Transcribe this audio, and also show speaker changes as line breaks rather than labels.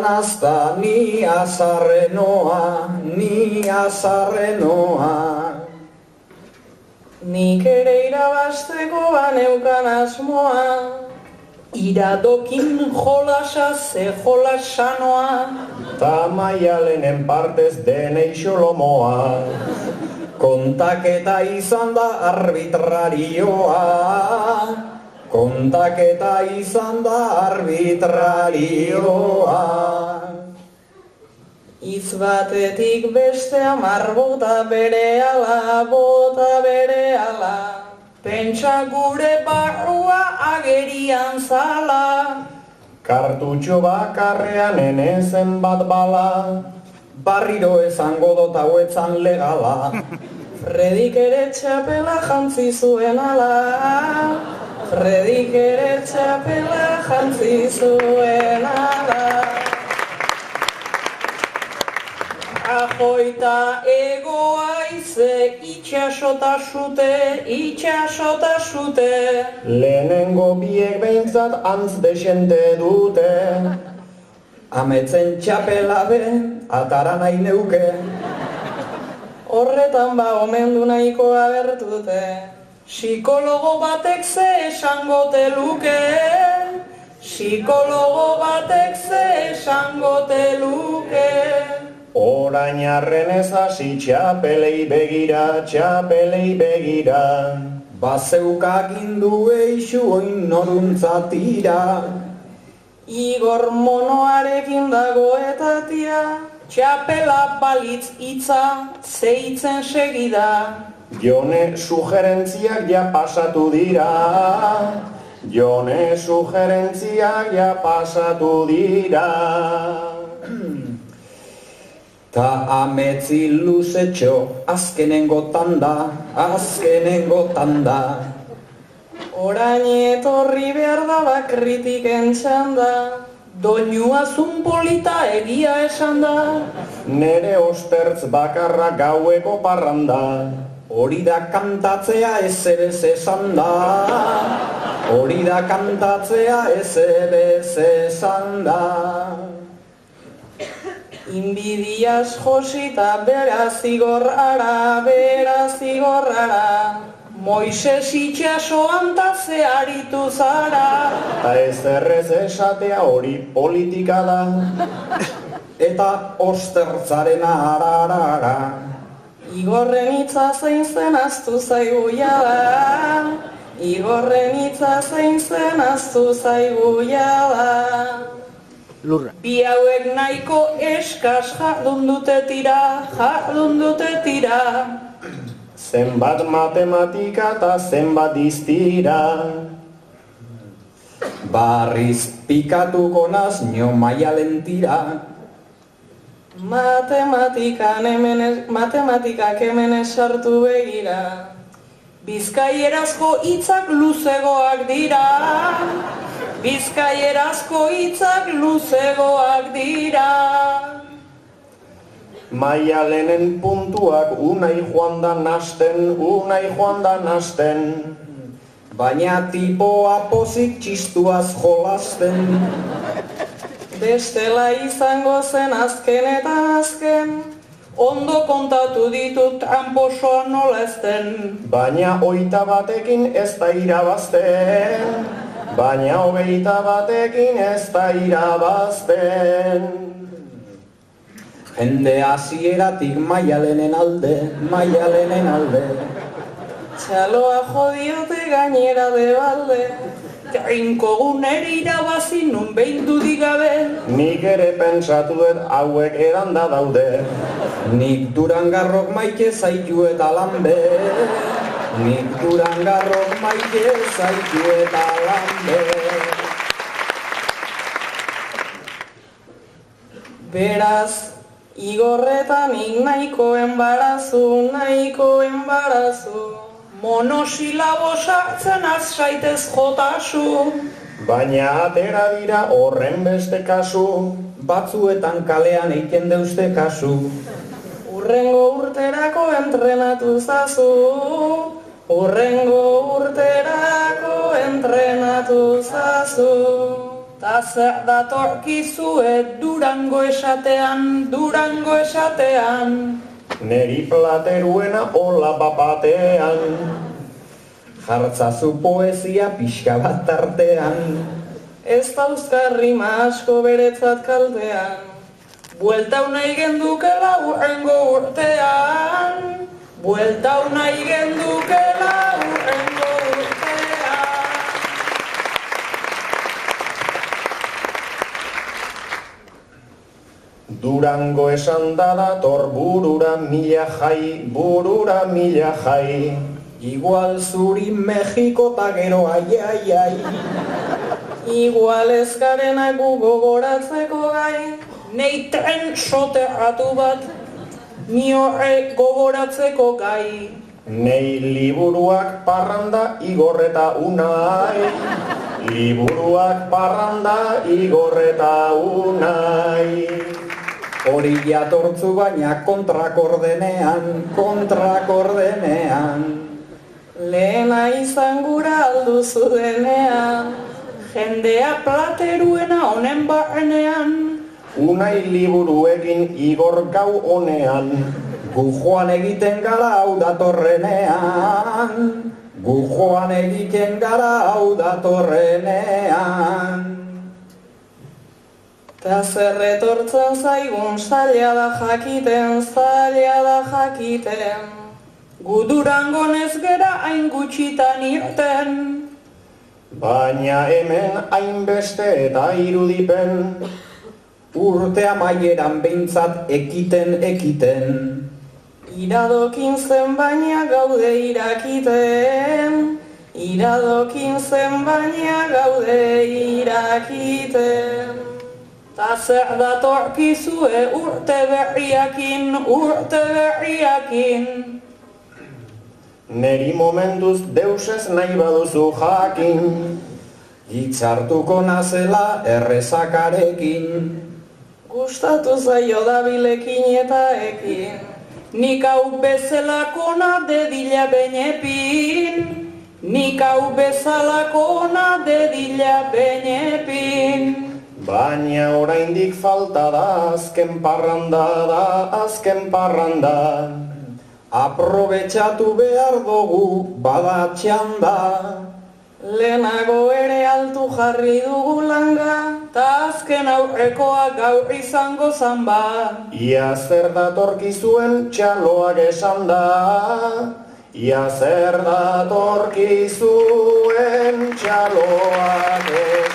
nazta, ni azarrenoa, ni azarrenoa.
Nik ere irabasteko baneukan asmoa, iradokin jolasa ze jolasanoa.
Ta Maialenen partez denei xolomoa, kontaketa izan da arbitrarioa, kontaketa izan da arbitrarioa.
Hitz batetik beste 10 bota berehala, bota berehala. Pentsa gure barrua agerian zala.
Kartutxo bakarrean enezen bat bala, barriro esango dot hauetzan legala.
Fredik ere txapela jantzi zuen ala, Fredik ere txapela jantzi zuen ala. Ajoita egoa ize, itxasota zute, itxasota zute.
Lehenengo biek behintzat antz desente dute, ametzen txapela ben, atara nahi neuke.
Horretan ba omendu nahiko abertute, psikologo batek ze esangote luke, psikologo batek ze esangote luke.
Orain arrenez hasi txapelei begira, txapelei begira. Bazeukak indu eixu oin noruntzatira.
Igor monoarekin dago eta tira, txapela balitz hitza, zeitzen segida.
Jone sugerentziak ja pasatu dira, Jone sugerentziak ja pasatu dira. Ta ametzi luzetxo, azkenengo tanda, azkenengo tanda.
Orain etorri behar da ba kritiken txanda, doinua zunpolita egia esan da.
Nere ostertz bakarra gaueko parranda, hori da kantatzea ezerez esan da. Hori da kantatzea ezerez esan da.
Inbidiaz josita beraz igorrara, beraz igorrara. Moises itxasoan ta ze aritu zara.
Ta ezerrez esatea hori politika da, eta ostertzarena ararara.
Igorren hitza zein zen aztu zaigu jada, Igorren hitza zein zen aztu zaigu jada.
Lurra.
Bi hauek nahiko eskas jardun dute tira, jardun dute tira.
Zenbat matematika eta zenbat diztira. Barriz pikatuko naz nio Maialen tira.
Matematikak hemen sartu begira. Bizkaierazko hitzak luzegoak dira. Bizkaierazko hitzak luzegoak dira.
Maialenen puntuak unai joan da nasten, unai joan da nasten. Baina tipoa pozik txistuaz jolasten.
Bestela izango zen azkenetan azken, ondo kontatu ditut tramposoa nola ezten.
Baina 21ekin ez da irabazten, baina 21ekin ez da irabazten. Jende hasieratik Maialenen alde, Maialenen alde.
Txaloa jodiote gainera de balde, trinko guneri irabazi nun behin dudik gabe.
Nik ere pentsatu dut hauek edanda daude. Nik Durangarrok maite zaitu eta lanbe. Nik Durangarrok maite zaitu eta lanbe.
Beraz, Igorretanik nahiko embarazu, nahiko embarazu. Monosilabo sartzen az zaitez jotasu.
Baina atera dira horren beste kasu, batzuetan kalean eiken deuzte kasu.
Urrengo urterako entrenatu zazu, urrengo urterako entrenatu zazu. Ta zer datorkizue Durango esatean, Durango esatean.
Neri plateruena hola bapatean. Jartzazu poesia pixka bat tartean.
Ez dauzkarrima asko beretzat kaltean. Bueltau nahi gendukela urrengo urtean. Bueltau nahi gendukela urrengo urtean.
Durango esan da dator burura mila jai, burura mila jai. Igual zuri Mexiko ta gero ai, ai, ai.
Igual ezkarenak gu gogoratzeko gai, nei tren soterratu bat, ni horre gogoratzeko gai.
Nei liburuak parranda igorreta unai. Liburuak parranda igorreta unai. Hori jatortzu baina kontrakordenean, kontrakordenean.
Lehena izan gura alduzu denean, jendea plateruena honen barrenean.
Unai liburuekin igor gau honean. Gu joan egiten gara hau datorrenean. Gu joan egiten gara hau datorrenean.
Ta zer etortzen zaigun zaila da jakiten, zaila da jakiten. Gu Durangonez gera hain gutxitan irten.
Baina hemen hainbeste eta irudipen. Urte amaieran behintzat ekiten, ekiten.
Iradokin zen baina gaude irakiten. Iradokin zen baina gaude irakiten. Ta zer datorkizue urte berriakin, urte berriakin.
Neri momentuz deusez nahi baduzu jakin. Hitzartuko nazela errezakarekin.
Gustatu zaio dabilekin eta ekin. Nik hau bezalakona dedila benepin. Nik hau bezalakona dedila benepin.
Baina oraindik falta da azken parranda da, azken parranda. Aprobetxatu behar dugu bada txanda.
Lehenago ere altu jarri dugu langa, ta azken aurrekoa gaur izango zamba.
Ia zer datorkizuen txaloak esan da. Ia zer datorkizuen txaloak esan da.